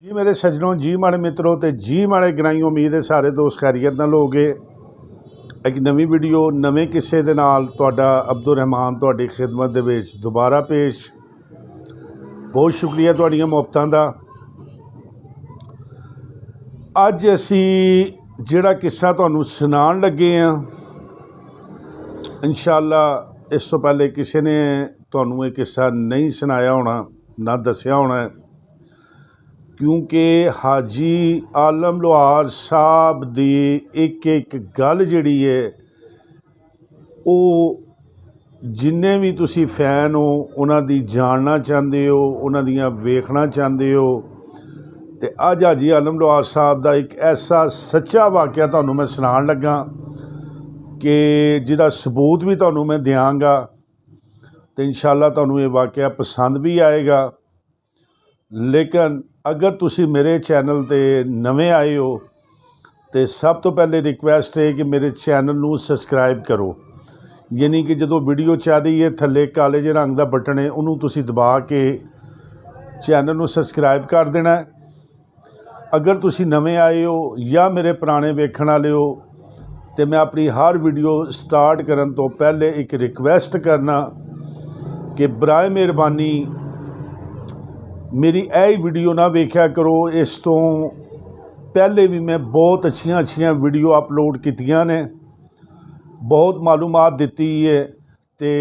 जी मेरे सज्जनों, जी माड़े मित्रों ते जी माड़े गराइयों, उम्मीद है सारे दोस्त खैरियत नाल होगे। एक नवी वीडियो नवे किस्से दे नाल तुहाडा अब्दुल रहमान तुहाडी खिदमत दे विच दोबारा पेश। बहुत शुक्रिया तुहाडीआं मुहब्बतां दा। अज असी जिहड़ा किस्सा तुहानूं सुनाण लगे हां, इंशाअल्लाह इस तो पहले किसी ने तुहानूं ये किस्सा नहीं सुनाया होना, ना दस्सिया होना है, क्योंकि हाजी आलम लोहार साहब दी एक एक गल जिहड़ी है वो जिन्ने भी तुसी फैन हो उन्हां दी जानना चाहते हो, उन्हां दियां वेखना चाहते हो। तो अज हाजी आलम लोहार साहब का एक ऐसा सच्चा वाकया तुहानूं मैं सुनाण लगा कि जिहदा सबूत भी तुहानूं मैं देंगा। तो इंशाअल्लाह तुहानूं ये वाकया पसंद भी आएगा। लेकिन अगर तुसी मेरे चैनल ते नवे आए हो तो सब तो पहले रिक्वेस्ट है कि मेरे चैनल नूं सबसक्राइब करो, यानी कि जो वीडियो चल रही है थले काले जे रंग का बटन है उन्होंने तुसी दबा के चैनल नूं सबसक्राइब कर देना है। अगर तुसी नवे आए हो या मेरे पुराने वेखण वाले हो तो मैं अपनी हर वीडियो स्टार्ट करन तो पहले एक रिक्वेस्ट करना कि बराए मेहरबानी मेरी यही वीडियो ना वेख्या करो। इस तो पहले भी मैं बहुत अच्छिया अच्छिया वीडियो अपलोड कीतियां ने, बहुत मालूमात दिती है। तो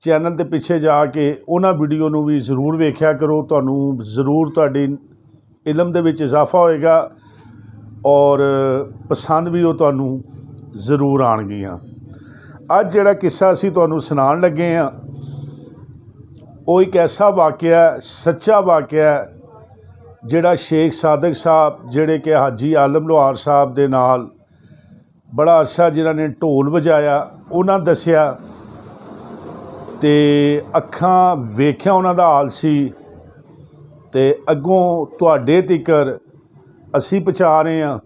चैनल के पिछे जाके उन्हां वीडियो नूं भी जरूर वेख्या करो, तुहानूं जरूर तुहाडी इलम दे विच इजाफा होएगा और पसंद भी वो तुहानूं जरूर आउणगियां। अज जिहड़ा किस्सा असीं तुहानूं सुनाण लगे हां वो एक ऐसा वाकया, सच्चा वाकया जिहड़ा शेख सादक साहब जिहड़े कि हाजी आलम लोहार साहब दे नाल बड़ा अरसा जिन्हां ने ढोल वजाया, उन्हां दस्सिया ते अखां वेख्या उन्हां दा हाल सी। ते अगों तुहाडे तिकर असी पहुँचा रहे हैं।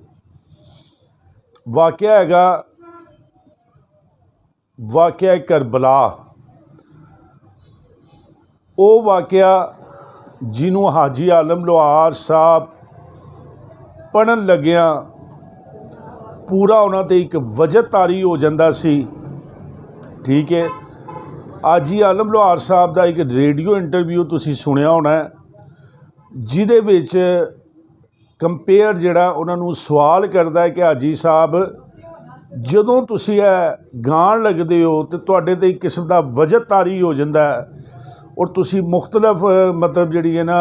वाकया हैगा वाकया करबला। वो वाकया जिन्हों हाजी आलम लोहार साहब पढ़न लग्या पूरा उन्हां ते एक वजह तारी हो जाता सी। ठीक है, हाजी आलम लोहार साहब का एक रेडियो इंटरव्यू तुसी सुनिया होना है, जिहदे विच कंपेयर जिहड़ा उन्होंने सवाल करता है कि हाजी साहब जदों तुसी गाण लगदे हो तो तुहाडे ते एक किस्म का वजह तारी हो जाता है और तुसी मुख्तलिफ मतलब जिहड़ी है ना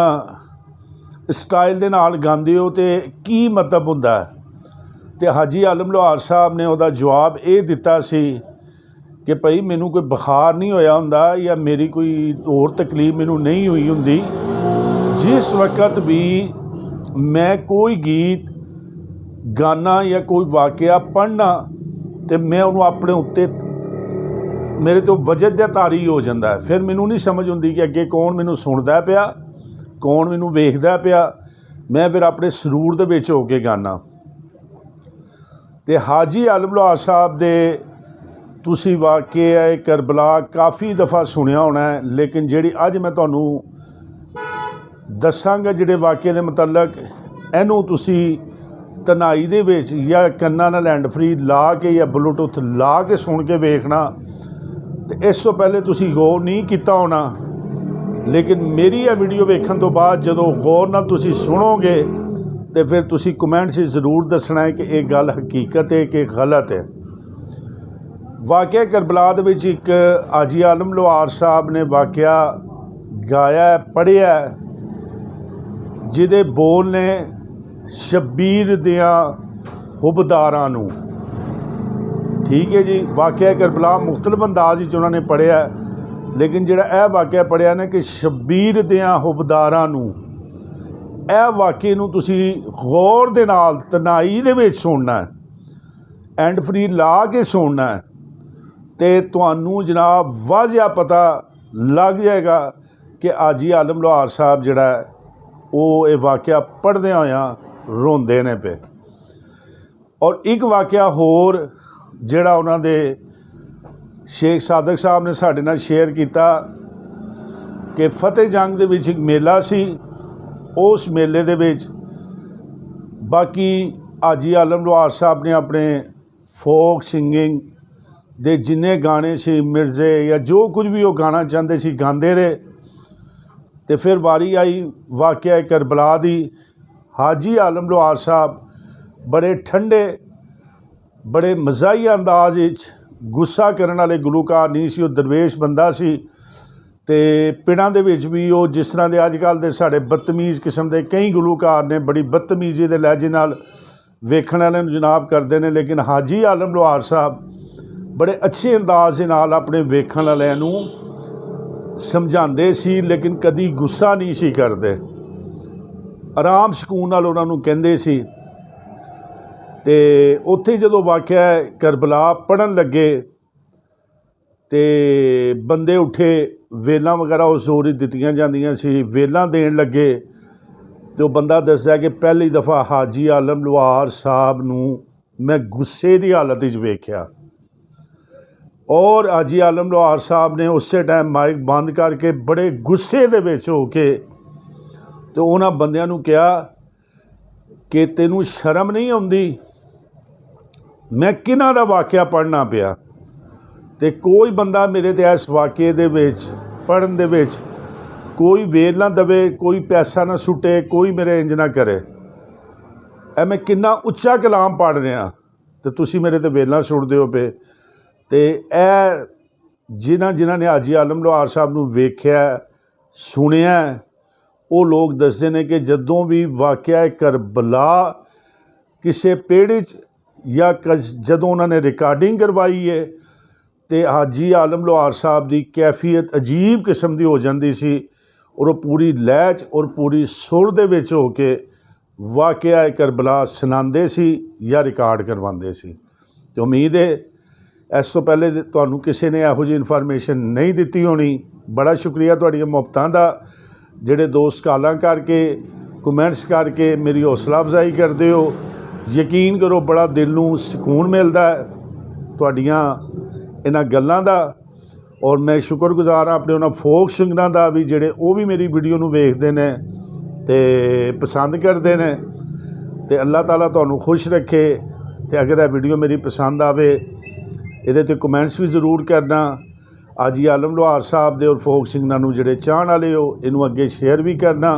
स्टाइल दे नाल गांदे हो तो की मतलब हुंदा है। तो हाजी आलम लोहार साहब ने उहदा जवाब ये दिता सी कि भाई मैनू कोई बुखार नहीं होया हुंदा या मेरी कोई होर तकलीफ मैनू नहीं हुई हुंदी। जिस वक्त भी मैं कोई गीत गाना या कोई वाकया पढ़ना तो मैं उन्होंने अपने उत्ते मेरे तो वजह तारी हो जाता है। फिर मैनू नहीं समझ आती कि अगे कौन मैनू सुनता पिया, कौन मैनू वेखदा पिया, मैं फिर अपने सरूर दे विच हो के गाना। तो हाजी आलम लोहार साहब दे तुसी वाकया करबला काफ़ी दफ़ा सुनिया होना है, लेकिन जिहड़ी अज मैं तुहानूं दसांगा जिहड़े वाकये दे मुतलक इहनूं तुसी तनाई दे विच या कन्नां नाल हैंड फ्री ला के या ब्लूटूथ ला के सुन के वेखना। तो इस तो पहले तुसी गौर नहीं किया होना, लेकिन मेरी यह वीडियो वेखण तो बाद जदों गौर नाल तुसी सुनोगे तो फिर तुसी कमेंट से जरूर दसना है कि यह गल हकीकत है कि गलत है। वाकया करबला दे विच एक हाजी आलम लोहार साहब ने वाकया गाया पढ़िया जिहदे बोल ने शब्बीर दियां हुबदारां नूं। ठीक है जी, वाकया करबला मुख्तलिफ अंदाज उन्होंने पढ़िया, लेकिन जिहड़ा यह वाकया पढ़िया ना कि शब्बीर दियां हुबदारां नूं, यह वाकये नूं तुसी गौर दे नाल तनाई दे विच सुनना है, हैंड फ्री ला के सुनना है, तो तुहानूं जनाब वाजिया पता लग जाएगा कि हाजी आलम लोहार साहब जिहड़ा वो ये वाकया पढ़दे होया रोंदे ने पे। और एक वाकया होर जिहड़ा उन्हां दे शेख सादक साहब ने साडे नाल शेयर किया कि फतेह जंग दे विच एक मेला सी उस मेले दे विच बाकी हाजी आलम लोहार साहब ने अपने फोक सिंगिंग दे जिन्ने गाने सी मिर्जे या जो कुछ भी वो गाना चाहते सी गाते रहे। तो फिर वारी आई वाकया करबला दी। हाजी आलम लोहार साहब बड़े ठंडे बड़े मज़ाहिया अंदाज गुस्सा करने वाले गुलूकार नहीं सी, वो दरवेश बंदा सी। ते पिंडां दे विच भी वो जिस तरह के अजकल दे साढ़े बदतमीज़ किस्म के कई गुलूकार ने बड़ी बदतमीजी के लहजे नाल वेखण वाले नूं जनाब करते हैं, लेकिन हाजी आलम लोहार साहब बड़े अच्छे अंदाज दे नाल अपने वेखण वालिਆਂ नूं समझाते सी, लेकिन कदी गुस्सा नहीं सी करते, आराम सकून नाल उन्हां नूं कहंदे सी। ते उत्थे जदों वाकया करबला पढ़न लगे तो बंदे उठे, वेलां वगैरह उस जोर ही दित्तियां जांदियां सी, वेलां देण लगे। तो बंदा दसदा कि पहली दफ़ा हाजी आलम लोहार साहब नूं मैं गुस्से की हालत विच वेख्या, और हाजी आलम लोहार साहब ने उस टाइम माइक बंद करके बड़े गुस्से दे विच हो के तो उन्हां बंदियां नूं कहा कि तैनूं शर्म नहीं आउंदी, मैं किन्हां दा वाकया पढ़ना पिया, तो कोई बंदा मेरे ते इस वाकये दे विच पढ़न दे विच कोई वेल ना दवे, कोई पैसा ना सुटे, कोई मेरे इंज ना करे। ए मैं किन्ना उच्चा कलाम पढ़ रहा तो तुसी मेरे ते वेलां सुटदे हो पे। तो ए जिन्हां ने हाजी आलम लोहार साहब नूं वेख्या सुनिया, वो लोग दसदे ने कि जदों भी वाकया करबला किसी पेड़ या जदों उन्होंने रिकॉर्डिंग करवाई है तो हाजी आलम लोहार साहब की कैफियत अजीब किस्म की हो जाती सी, और वो पूरी लहच और पूरी सुर दे विच हो के वाकया करबला सुनाते सी या रिकॉर्ड करवाते सी। तो उम्मीद है इस तो पहले तुहानूं किसी ने इहो जी इन्फॉर्मेशन नहीं दी होनी। बड़ा शुक्रिया तुहाडीआं मुहब्बतां दा, जिहड़े दोस्त कालां करके कमेंट्स करके मेरी हौसला अफजाई करते हो। यकीन करो बड़ा दिल नूं सुकून मिलता है तुहाडीआं इन्हां गल्लां दा, और मैं शुक्रगुजार हाँ अपने उन्हां फोक सिंगरां दा भी जिहड़े वो भी मेरी वीडियो नूं वेखदे ने ते पसंद करते हैं। तो अल्लाह ताला तुहानूं खुश रखे। तो अगर यह वीडियो मेरी पसंद आवे इहदे ते कमेंट्स भी जरूर करना। हाजी आलम लोहार साहब दे और फोक सिंगरां नूं जिहड़े चाहण वाले हो इनू अगे शेयर भी करना,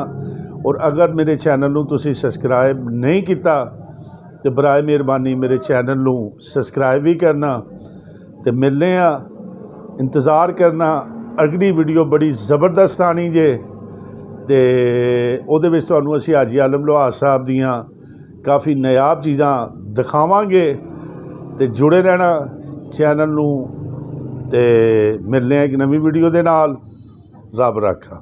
और अगर मेरे चैनल नूं तुसीं सबसक्राइब नहीं किया तो बराए मेहरबानी मेरे चैनल नूं सबसक्राइब भी करना। तो मिलने आ, इंतज़ार करना, अगली वीडियो बड़ी ज़बरदस्त आनी जे। तो उहदे विच तुहानूं असीं हाजी आलम लोहार साहब दियां काफ़ी नायाब चीज़ां दिखावांगे। तो जुड़े रहना चैनल नूं। ते मिलने एक नवी वीडियो दे नाल। रब राखा।